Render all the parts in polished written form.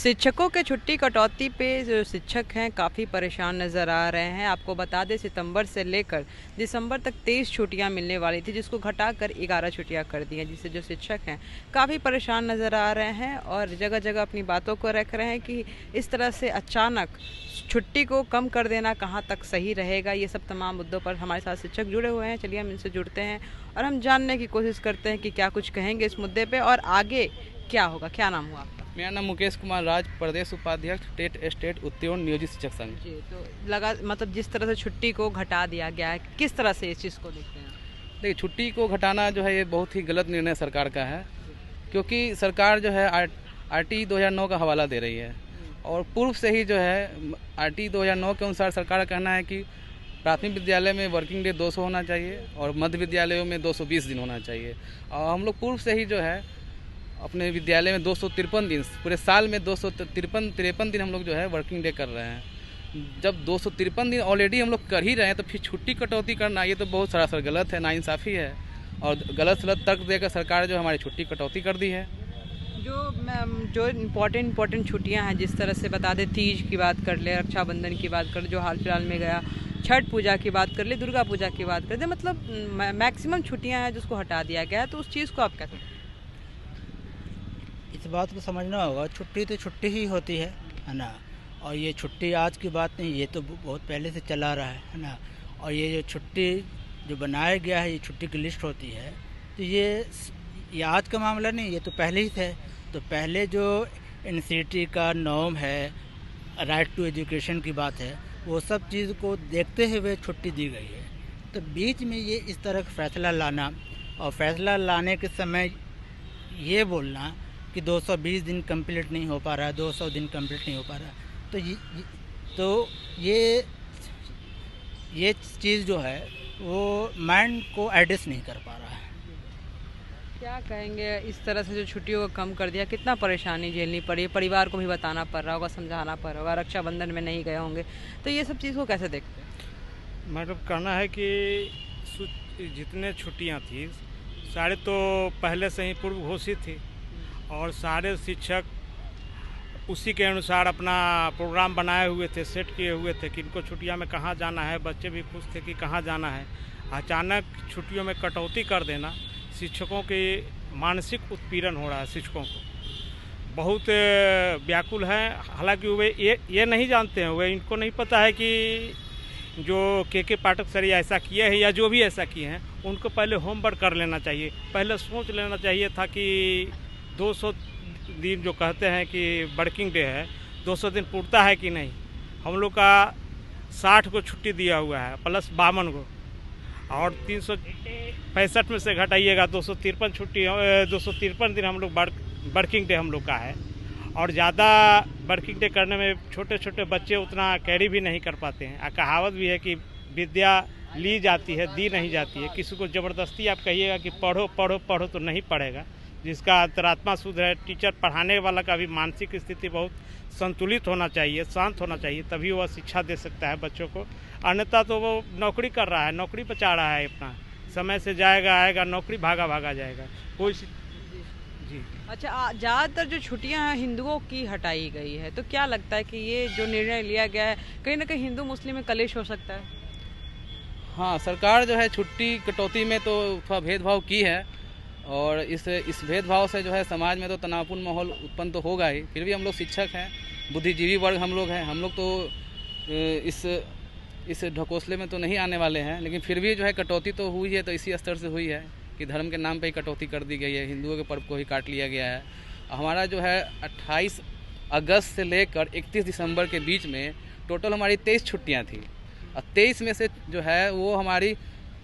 शिक्षकों के छुट्टी कटौती पे जो शिक्षक हैं काफ़ी परेशान नज़र आ रहे हैं। आपको बता दें सितंबर से लेकर दिसंबर तक 23 छुट्टियां मिलने वाली थी, जिसको घटाकर 11 छुट्टियां कर दी हैं, जिससे जो शिक्षक हैं काफ़ी परेशान नज़र आ रहे हैं और जगह जगह अपनी बातों को रख रहे हैं कि इस तरह से अचानक छुट्टी को कम कर देना कहाँ तक सही रहेगा। ये सब तमाम मुद्दों पर हमारे साथ शिक्षक जुड़े हुए हैं। चलिए हम इनसे जुड़ते हैं और हम जानने की कोशिश करते हैं कि क्या कुछ कहेंगे इस मुद्दे पर और आगे क्या होगा। क्या नाम हुआ आपका? मेरा नाम मुकेश कुमार राज, प्रदेश उपाध्यक्ष स्टेट उत्तीर्ण नियोजित शिक्षक संघ। जी, तो लगा मतलब जिस तरह से छुट्टी को घटा दिया गया है, किस तरह से इस चीज़ को देखते हैं? देखिए, छुट्टी को घटाना जो है ये बहुत ही गलत निर्णय सरकार का है, क्योंकि सरकार जो है RT 2009 का हवाला दे रही है और पूर्व से ही जो है RT 2009 के अनुसार सरकार का कहना है कि प्राथमिक विद्यालय में वर्किंग डे 200 होना चाहिए और मध्य विद्यालयों में 220 दिन होना चाहिए। और हम लोग पूर्व से ही जो है अपने विद्यालय में 253 दिन, पूरे साल में 253 दिन हम लोग जो है वर्किंग डे कर रहे हैं। जब 253 दिन ऑलरेडी हम लोग कर ही रहे हैं तो फिर छुट्टी कटौती करना ये तो बहुत सरासर गलत है, नाइंसाफ़ी है और गलत सलत तर्क देकर सरकार जो हमारी छुट्टी कटौती कर दी है। जो इम्पोर्टेंट छुट्टियां हैं, जिस तरह से बता दें, तीज की बात कर ले, रक्षाबंधन की बात कर ले जो हाल फिलहाल में गया, छठ पूजा की बात कर ले, दुर्गा पूजा की बात कर ले, मतलब मैक्सिमम छुट्टियाँ हैं जिसको हटा दिया गया है, तो उस चीज़ को आप कैसे? इस बात को समझना होगा, छुट्टी तो छुट्टी ही होती है ना। और ये छुट्टी आज की बात नहीं, ये तो बहुत पहले से चला रहा है ना। और ये जो छुट्टी जो बनाया गया है, ये छुट्टी की लिस्ट होती है, तो ये आज का मामला नहीं, ये तो पहले ही थे। तो पहले जो NCT का नॉर्म है, राइट टू एजुकेशन की बात है, वो सब चीज़ को देखते हुए छुट्टी दी गई है। तो बीच में ये इस तरह का फैसला लाना और फैसला लाने के समय ये बोलना कि 220 दिन कंप्लीट नहीं हो पा रहा है, 200 दिन कंप्लीट नहीं हो पा रहा है, तो ये चीज़ जो है वो माइंड को एडजस्ट नहीं कर पा रहा है। क्या कहेंगे, इस तरह से जो छुट्टियों को कम कर दिया, कितना परेशानी झेलनी पड़ी, परिवार को भी बताना पड़ रहा होगा, समझाना पड़ रहा होगा, रक्षाबंधन में नहीं गए होंगे, तो ये सब चीज़ को कैसे देखते हैं? मतलब कहना है कि जितने छुट्टियां थी सारे तो पहले से ही पूर्व घोषित थी और सारे शिक्षक उसी के अनुसार अपना प्रोग्राम बनाए हुए थे, सेट किए हुए थे कि इनको छुट्टियां में कहाँ जाना है। बच्चे भी खुश थे कि कहाँ जाना है। अचानक छुट्टियों में कटौती कर देना, शिक्षकों के मानसिक उत्पीड़न हो रहा है। शिक्षकों को बहुत व्याकुल है। हालांकि वे ये नहीं जानते हैं, वे इनको नहीं पता है कि जो के पाठक सर ऐसा किए हैं या जो भी ऐसा किए हैं, उनको पहले होमवर्क कर लेना चाहिए। पहले सोच लेना चाहिए था कि 200 दिन जो कहते हैं कि वर्किंग डे है, 200 दिन पूरता है कि नहीं। हम लोग का 60 को छुट्टी दिया हुआ है प्लस 52 को, और 365 में से घटाइएगा 253 छुट्टी, 253 दिन हम लोग वर्किंग डे हम लोग का है। और ज़्यादा वर्किंग डे करने में छोटे छोटे बच्चे उतना कैरी भी नहीं कर पाते हैं। कहावत भी है कि विद्या ली जाती है, दी नहीं जाती है। किसी को ज़बरदस्ती आप कहिएगा कि पढ़ो पढ़ो पढ़ो तो नहीं पढ़ेगा। जिसका अंतरात्मा शुद्ध है, टीचर पढ़ाने वाला का भी मानसिक स्थिति बहुत संतुलित होना चाहिए, शांत होना चाहिए, तभी वह शिक्षा दे सकता है बच्चों को। अन्यथा तो वो नौकरी कर रहा है, नौकरी बचा रहा है अपना, समय से जाएगा आएगा, नौकरी भागा जाएगा कोई जी। अच्छा, ज़्यादातर जो छुट्टियां हैं हिंदुओं की हटाई गई है, तो क्या लगता है कि ये जो निर्णय लिया गया है कहीं ना कहीं हिंदू मुस्लिम में कलेश हो सकता है? हाँ, सरकार जो है छुट्टी कटौती में तो थोड़ा भेदभाव की है और इस भेदभाव से जो है समाज में तो तनावपूर्ण माहौल उत्पन्न तो होगा ही। फिर भी हम लोग शिक्षक हैं, बुद्धिजीवी वर्ग हम लोग हैं, हम लोग तो इस ढकोसले में तो नहीं आने वाले हैं। लेकिन फिर भी जो है कटौती तो हुई है, तो इसी स्तर से हुई है कि धर्म के नाम पे ही कटौती कर दी गई है, हिंदुओं के पर्व को ही काट लिया गया है। हमारा जो है 28 अगस्त से लेकर 31 दिसंबर के बीच में टोटल हमारी 23 छुट्टियाँ थी और 23 में से जो है वो हमारी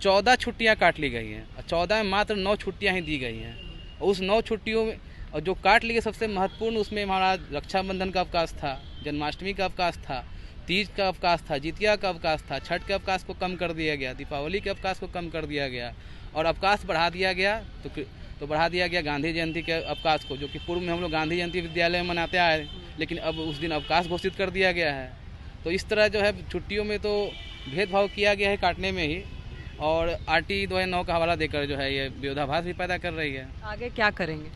14 छुट्टियाँ काट ली गई हैं और 14 में मात्र 9 छुट्टियाँ ही दी गई हैं। उस 9 छुट्टियों में और जो काट ली गई सबसे महत्वपूर्ण, उसमें हमारा रक्षाबंधन का अवकाश था, जन्माष्टमी का अवकाश था, तीज का अवकाश था, जितिया का अवकाश था, छठ के अवकाश को कम कर दिया गया, दीपावली के अवकाश को कम कर दिया गया और अवकाश बढ़ा दिया गया तो बढ़ा दिया गया गांधी जयंती के अवकाश को, जो कि पूर्व में हम लोग गांधी जयंती विद्यालय में मनाते आए, लेकिन अब उस दिन अवकाश घोषित कर दिया गया है। तो इस तरह जो है छुट्टियों में तो भेदभाव किया गया है काटने में ही, और RT 2009 का हवाला देकर जो है ये विरोधाभास भी पैदा कर रही है। आगे क्या करेंगे?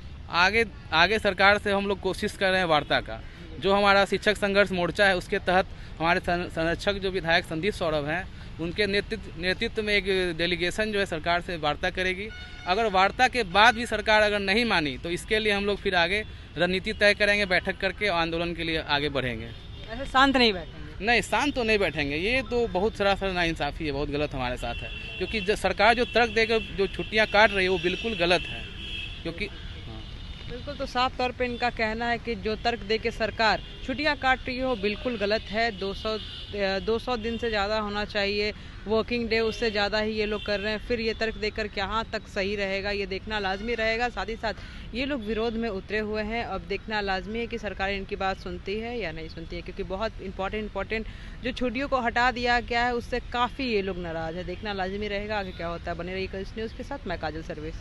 आगे सरकार से हम लोग कोशिश कर रहे हैं वार्ता का, जो हमारा शिक्षक संघर्ष मोर्चा है उसके तहत हमारे संरक्षक जो विधायक संदीप सौरभ हैं उनके नेतृत्व में एक डेलीगेशन जो है सरकार से वार्ता करेगी। अगर वार्ता के बाद भी सरकार अगर नहीं मानी तो इसके लिए हम लोग फिर आगे रणनीति तय करेंगे, बैठक करके आंदोलन के लिए आगे बढ़ेंगे। ऐसे शांत नहीं बैठेंगे? नहीं, शांत तो नहीं बैठेंगे, ये तो बहुत सरासर नाइंसाफ़ी है, बहुत गलत हमारे साथ है। क्योंकि सरकार जो तर्क देकर जो छुट्टियां काट रही है वो बिल्कुल गलत है। क्योंकि बिल्कुल, तो साफ तौर पे इनका कहना है कि जो तर्क दे के सरकार छुट्टियां काट रही है वो बिल्कुल गलत है। 200 दिन से ज़्यादा होना चाहिए वर्किंग डे, उससे ज़्यादा ही ये लोग कर रहे हैं। फिर ये तर्क देकर कहाँ तक सही रहेगा ये देखना लाजमी रहेगा। साथ ही साथ ये लोग विरोध में उतरे हुए हैं। अब देखना लाजमी है कि सरकार इनकी बात सुनती है या नहीं सुनती है, क्योंकि बहुत इंपॉर्टेंट जो छुट्टियों को हटा दिया गया है उससे काफ़ी ये लोग नाराज़ है। देखना लाजमी रहेगा आगे क्या होता है। बने रहिए कल्स न्यूज़ के साथ, मैं काजल सर्विस।